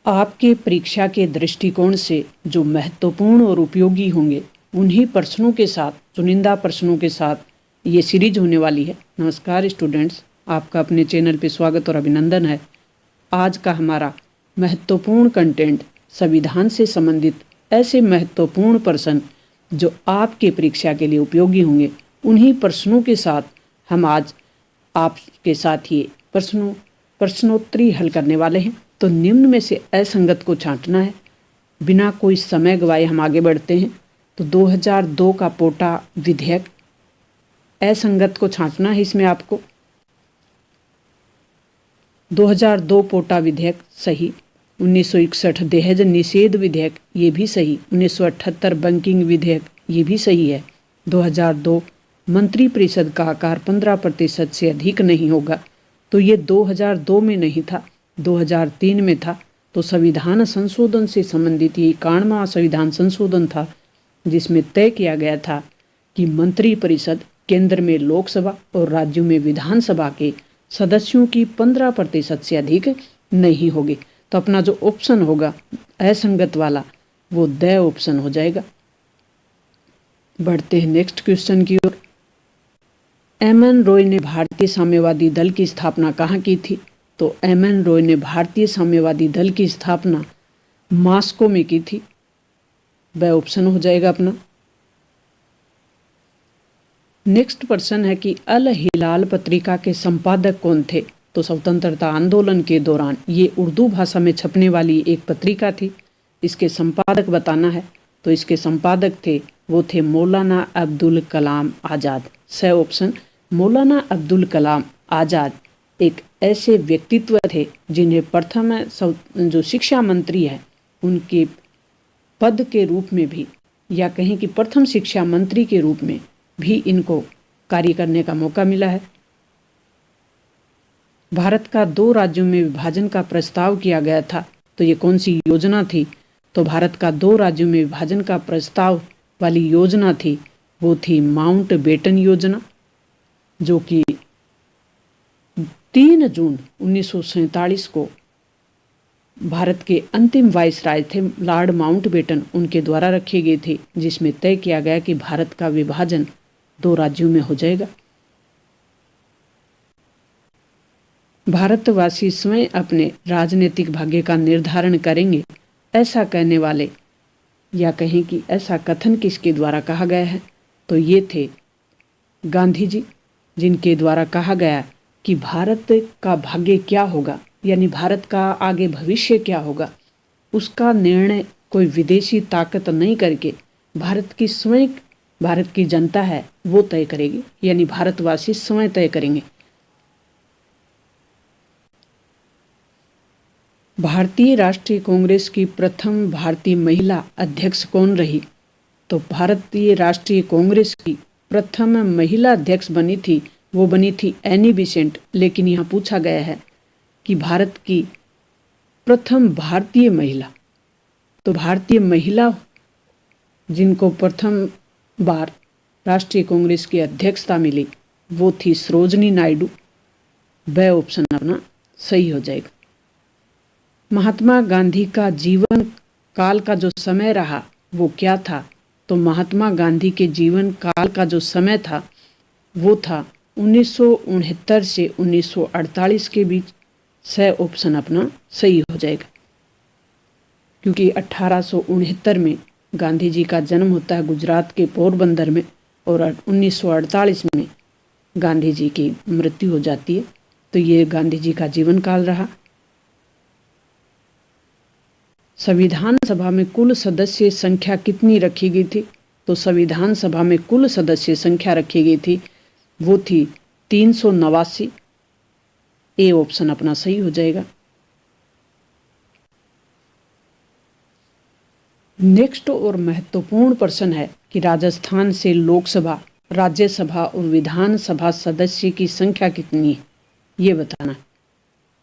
आपके परीक्षा के दृष्टिकोण से जो महत्वपूर्ण और उपयोगी होंगे उन्हीं प्रश्नों के साथ, चुनिंदा प्रश्नों के साथ ये सीरीज होने वाली है। नमस्कार स्टूडेंट्स, आपका अपने चैनल पे स्वागत और अभिनंदन है। आज का हमारा महत्वपूर्ण कंटेंट संविधान से संबंधित ऐसे महत्वपूर्ण प्रश्न जो आपके परीक्षा के लिए उपयोगी होंगे, उन्हीं प्रश्नों के साथ हम आज आपके साथ ये प्रश्नोत्तरी हल करने वाले हैं। तो निम्न में से असंगत को छांटना है। बिना कोई समय गवाए हम आगे बढ़ते हैं। तो 2002 का पोटा विधेयक, असंगत को छांटना है इसमें आपको। 2002 पोटा विधेयक सही। 1961 दहेज निषेध विधेयक ये भी सही। 1978 बैंकिंग विधेयक ये भी सही है। 2002 मंत्रिपरिषद का आकार 15% से अधिक नहीं होगा, तो ये 2002 में नहीं था, 2003 में था। तो संविधान संशोधन से संबंधित ये 91वां संविधान संशोधन था, जिसमें तय किया गया था कि मंत्रिपरिषद केंद्र में लोकसभा और राज्यों में विधानसभा के सदस्यों की 15% से अधिक नहीं होगी। तो अपना जो ऑप्शन होगा असंगत वाला, वो द ऑप्शन हो जाएगा। बढ़ते हैं नेक्स्ट क्वेश्चन की ओर। एम.एन. रॉय ने भारतीय साम्यवादी दल की स्थापना कहाँ की थी? तो एम.एन. रॉय ने भारतीय साम्यवादी दल की स्थापना मॉस्को में की थी। वह ऑप्शन हो जाएगा अपना। नेक्स्ट प्रश्न है कि अल हिलाल पत्रिका के संपादक कौन थे? तो स्वतंत्रता आंदोलन के दौरान ये उर्दू भाषा में छपने वाली एक पत्रिका थी। इसके संपादक बताना है। तो इसके संपादक थे, वो थे मौलाना अब्दुल कलाम आज़ाद। सही ऑप्शन मौलाना अब्दुल कलाम आज़ाद एक ऐसे व्यक्तित्व थे जिन्हें प्रथम जो शिक्षा मंत्री है उनके पद के रूप में भी, या कहें कि प्रथम शिक्षा मंत्री के रूप में भी इनको कार्य करने का मौका मिला है। भारत का 2 राज्यों में विभाजन का प्रस्ताव किया गया था, तो ये कौन सी योजना थी? तो भारत का 2 राज्यों में विभाजन का प्रस्ताव वाली योजना थी, वो थी माउंट बेटन योजना, जो कि 3 जून 1947 को भारत के अंतिम वायसराय थे लॉर्ड माउंटबेटन, उनके द्वारा रखी गई थी, जिसमें तय किया गया कि भारत का विभाजन 2 राज्यों में हो जाएगा। भारतवासी स्वयं अपने राजनीतिक भाग्य का निर्धारण करेंगे, ऐसा कहने वाले, या कहें कि ऐसा कथन किसके द्वारा कहा गया है? तो ये थे गांधी जी, जिनके द्वारा कहा गया कि भारत का भाग्य क्या होगा, यानी भारत का आगे भविष्य क्या होगा, उसका निर्णय कोई विदेशी ताकत नहीं करके भारत की जनता है वो तय करेगी, यानी भारतवासी स्वयं तय करेंगे। भारतीय राष्ट्रीय कांग्रेस की प्रथम भारतीय महिला अध्यक्ष कौन रही? तो भारतीय राष्ट्रीय कांग्रेस की प्रथम महिला अध्यक्ष बनी थी, वो बनी थी एनी बेसेंट। लेकिन यहाँ पूछा गया है कि भारत की प्रथम भारतीय महिला, तो भारतीय महिला जिनको प्रथम बार राष्ट्रीय कांग्रेस की अध्यक्षता मिली वो थी सरोजनी नायडू। वह ऑप्शन अपना सही हो जाएगा। महात्मा गांधी का जीवन काल का जो समय रहा वो क्या था? तो महात्मा गांधी के जीवन काल का जो समय था वो था 1969 से 1948 के बीच। सही ऑप्शन अपना सही हो जाएगा, क्योंकि 1869 में गांधी जी का जन्म होता है गुजरात के पोरबंदर में, और 1948 में गांधी जी की मृत्यु हो जाती है। तो ये गांधी जी का जीवन काल रहा। संविधान सभा में कुल सदस्य संख्या कितनी रखी गई थी? तो संविधान सभा में कुल सदस्य संख्या रखी गई थी, वो थी 389। ए ऑप्शन अपना सही हो जाएगा। नेक्स्ट और महत्वपूर्ण प्रश्न है कि राजस्थान से लोकसभा, राज्यसभा और विधानसभा सदस्य की संख्या कितनी है, ये बताना।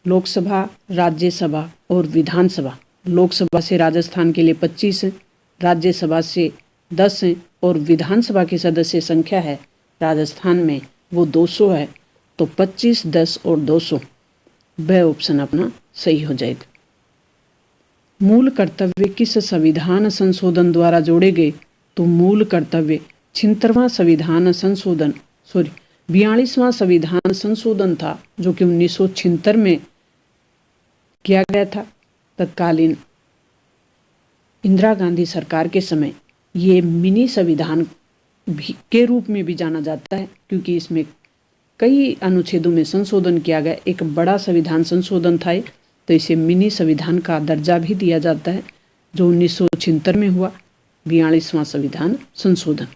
लोकसभा, राज्यसभा और विधानसभा। लोकसभा से राजस्थान के लिए 25 हैं, राज्यसभा से 10 हैं, और विधानसभा की सदस्य संख्या है राजस्थान में वो 200 है। तो 25, 10 और 200 वह ऑप्शन अपना सही हो जाएगा। मूल कर्तव्य किस संविधान संशोधन द्वारा जोड़े गए? तो मूल कर्तव्य 76वां संविधान संशोधन 42वां संविधान संशोधन था, जो कि 1976 में किया गया था। तत्कालीन इंदिरा गांधी सरकार के समय ये मिनी संविधान के रूप में भी जाना जाता है, क्योंकि इसमें कई अनुच्छेदों में संशोधन किया गया। एक बड़ा संविधान संशोधन था, तो इसे मिनी संविधान का दर्जा भी दिया जाता है, जो 1976 में हुआ 42वां संविधान संशोधन।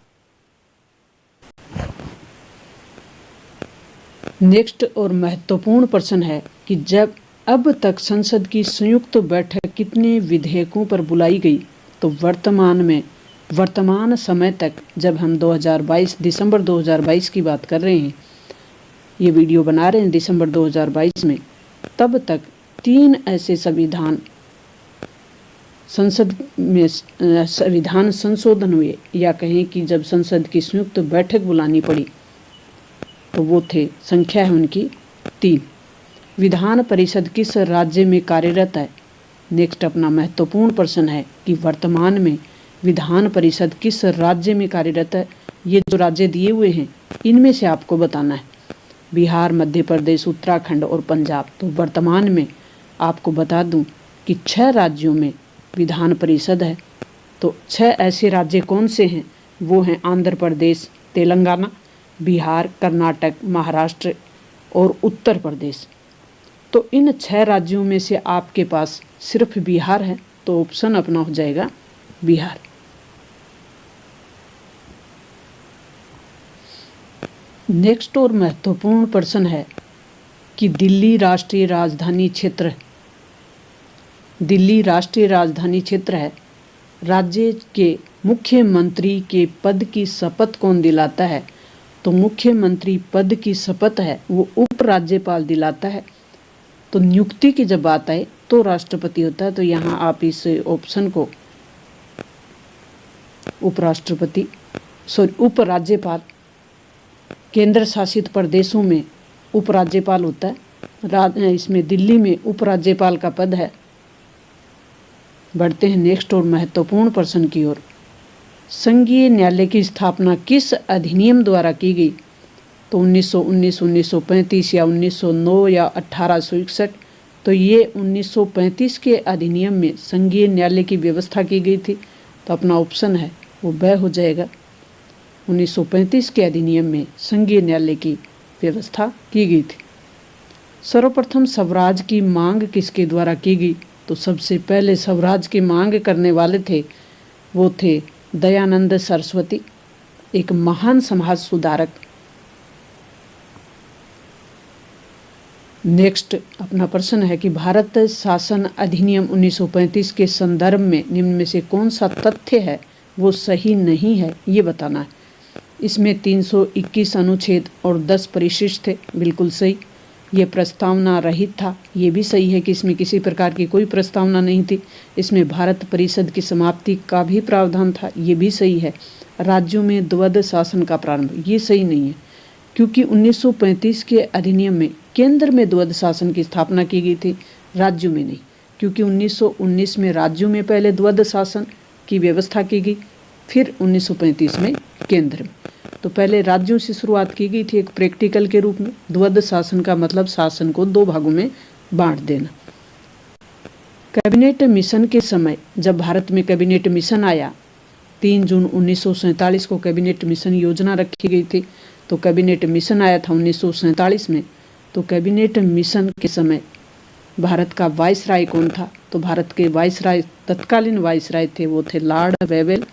नेक्स्ट और महत्वपूर्ण प्रश्न है कि जब अब तक संसद की संयुक्त बैठक कितने विधेयकों पर बुलाई गई? तो वर्तमान समय तक, जब हम 2022 दिसंबर 2022 की बात कर रहे हैं, ये वीडियो बना रहे हैं दिसंबर 2022 में, तब तक 3 ऐसे संसद में संविधान संशोधन हुए, या कहें कि जब संसद की संयुक्त बैठक बुलानी पड़ी, तो वो थे, संख्या है उनकी 3। विधान परिषद किस राज्य में कार्यरत है? नेक्स्ट अपना महत्वपूर्ण प्रश्न है कि वर्तमान में विधान परिषद किस राज्य में कार्यरत है? ये जो राज्य दिए हुए हैं, इनमें से आपको बताना है। बिहार, मध्य प्रदेश, उत्तराखंड और पंजाब। तो वर्तमान में आपको बता दूं कि 6 राज्यों में विधान परिषद है। तो 6 ऐसे राज्य कौन से हैं? वो हैं आंध्र प्रदेश, तेलंगाना, बिहार, कर्नाटक, महाराष्ट्र और उत्तर प्रदेश। तो इन 6 राज्यों में से आपके पास सिर्फ बिहार है, तो ऑप्शन अपना हो जाएगा बिहार। नेक्स्ट और महत्वपूर्ण प्रश्न है कि दिल्ली राष्ट्रीय राजधानी क्षेत्र है। राज्य के मुख्यमंत्री के पद की शपथ कौन दिलाता है? तो मुख्यमंत्री पद की शपथ है वो उपराज्यपाल दिलाता है। तो नियुक्ति की जब बात आए तो राष्ट्रपति होता है। तो यहाँ आप इस ऑप्शन को उपराज्यपाल, केंद्र शासित प्रदेशों में उपराज्यपाल होता है, इसमें दिल्ली में उपराज्यपाल का पद है। बढ़ते हैं नेक्स्ट और महत्वपूर्ण प्रश्न की ओर। संघीय न्यायालय की स्थापना किस अधिनियम द्वारा की गई? तो 1919, 1935 या 1909 या 1861। तो ये 1935 के अधिनियम में संघीय न्यायालय की व्यवस्था की गई थी। तो अपना ऑप्शन है वो ब हो जाएगा। 1935 के अधिनियम में संघीय न्यायालय की व्यवस्था की गई थी। सर्वप्रथम स्वराज की मांग किसके द्वारा की गई? तो सबसे पहले स्वराज की मांग करने वाले थे वो थे दयानंद सरस्वती, एक महान समाज सुधारक। नेक्स्ट अपना प्रश्न है कि भारत शासन अधिनियम 1935 के संदर्भ में निम्न में से कौन सा तथ्य है वो सही नहीं है, ये बताना है। इसमें 321 अनुच्छेद और 10 परिशिष्ट थे, बिल्कुल सही। ये प्रस्तावना रहित था, ये भी सही है कि इसमें किसी प्रकार की कोई प्रस्तावना नहीं थी। इसमें भारत परिषद की समाप्ति का भी प्रावधान था, ये भी सही है। राज्यों में द्वैध शासन का प्रारंभ, ये सही नहीं है, क्योंकि 1935 के अधिनियम में केंद्र में द्वैध शासन की स्थापना की गई थी, राज्यों में नहीं। क्योंकि 1919 में राज्यों में पहले द्वैध शासन की व्यवस्था की गई, फिर 1935 में केंद्र में। तो पहले राज्यों से शुरुआत की गई थी एक प्रैक्टिकल के रूप में। द्वैध शासन का मतलब शासन को 2 भागों में बांट देना। कैबिनेट मिशन के समय, जब भारत में कैबिनेट मिशन आया, 3 जून 1947 को कैबिनेट मिशन योजना रखी गई थी। तो कैबिनेट मिशन आया था 1947 में। तो कैबिनेट मिशन के समय भारत का वाइसराय कौन था? तो भारत के वाइसराय, तत्कालीन वाइसराय थे वो थे लॉर्ड वेवेल।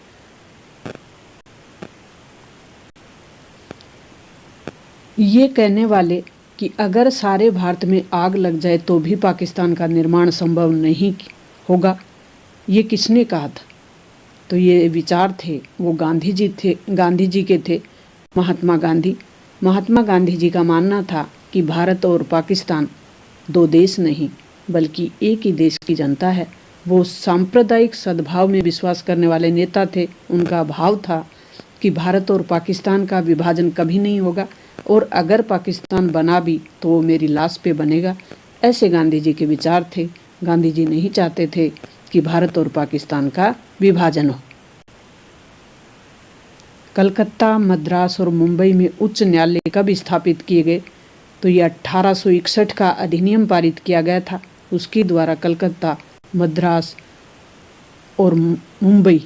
ये कहने वाले कि अगर सारे भारत में आग लग जाए तो भी पाकिस्तान का निर्माण संभव नहीं होगा, ये किसने कहा था? तो ये विचार थे वो गांधी जी के थे, महात्मा गांधी जी का मानना था कि भारत और पाकिस्तान 2 देश नहीं बल्कि एक ही देश की जनता है। वो सांप्रदायिक सद्भाव में विश्वास करने वाले नेता थे। उनका भाव था कि भारत और पाकिस्तान का विभाजन कभी नहीं होगा, और अगर पाकिस्तान बना भी तो वो मेरी लाश पे बनेगा। ऐसे गांधी जी के विचार थे। गांधी जी नहीं चाहते थे कि भारत और पाकिस्तान का विभाजन हो। कलकत्ता, मद्रास और मुंबई में उच्च न्यायालय कब स्थापित किए गए? तो ये 1861 का अधिनियम पारित किया गया था। उसके द्वारा कलकत्ता, मद्रास और मुंबई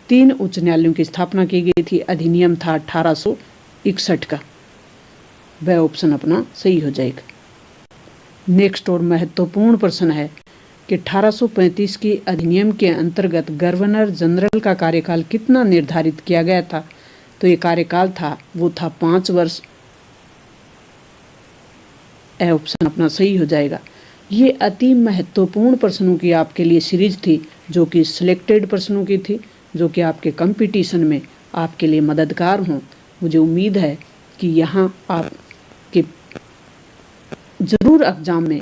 3 उच्च न्यायालयों की स्थापना की गई थी। अधिनियम था 1861 का। वह ऑप्शन अपना सही हो जाएगा। नेक्स्ट और महत्वपूर्ण प्रश्न है कि 1835 के अधिनियम के अंतर्गत गवर्नर जनरल का कार्यकाल कितना निर्धारित किया गया था? तो ये कार्यकाल था वो था 5 वर्ष। ए ऑप्शन अपना सही हो जाएगा। ये अति महत्वपूर्ण प्रश्नों की आपके लिए सीरीज थी, जो कि सिलेक्टेड प्रश्नों की थी, जो कि आपके कंपटीशन में आपके लिए मददगार हों। मुझे उम्मीद है कि यहाँ आपके ज़रूर एग्ज़ाम में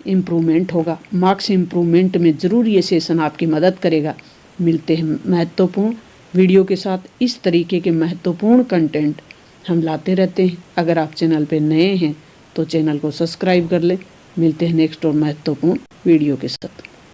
इम्प्रूवमेंट होगा, मार्क्स इम्प्रूवमेंट में ज़रूर ये सेशन आपकी मदद करेगा। मिलते हैं महत्वपूर्ण वीडियो के साथ। इस तरीके के महत्वपूर्ण कंटेंट हम लाते रहते हैं। अगर आप चैनल पे नए हैं तो चैनल को सब्सक्राइब कर लें। मिलते हैं नेक्स्ट और महत्वपूर्ण वीडियो के साथ।